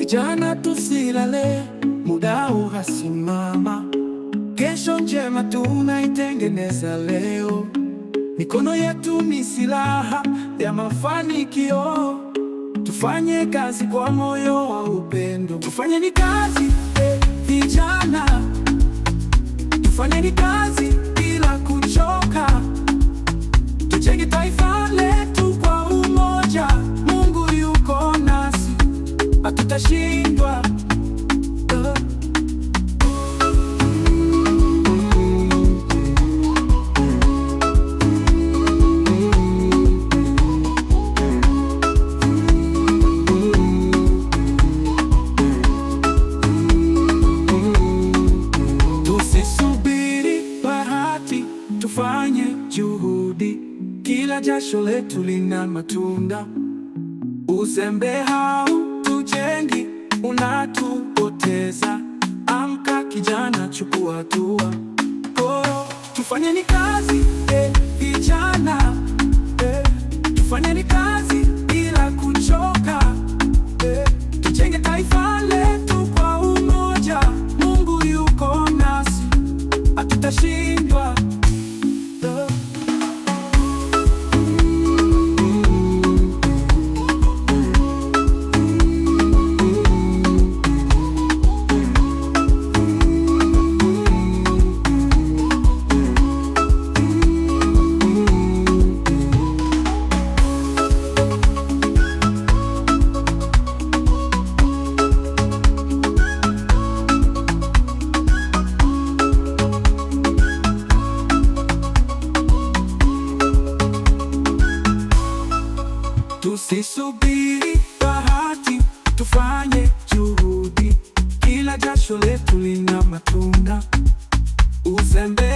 Vijana tusilale, muda unasimama. Kesho njema tunaitengeneza leo. Mikono yetu ni silaha ya mafanikio. Tufanye kazi kwa moyo wa upendo. Tufanyeni kazi, vijana. Tufanyeni kazi bila kuchoka. Tujenge taifa letu kwa umoja. Mungu yuko nasi, hatutashindwa. Tufanye juhudi, kila jasho letu lina matunda. Uzembe hautujengi, unatupoteza. Amka kijana, chukua hatua. Tufanyeni kazi, vijana. Tufanyeni kazi bila kuchoka. Tujenge taifa letu kwa umoja. Mungu yuko nasi, hatutashindwa. Tusisubiri bahati, tufanye juhudi, kila jasho letu lina matunda. Uzembe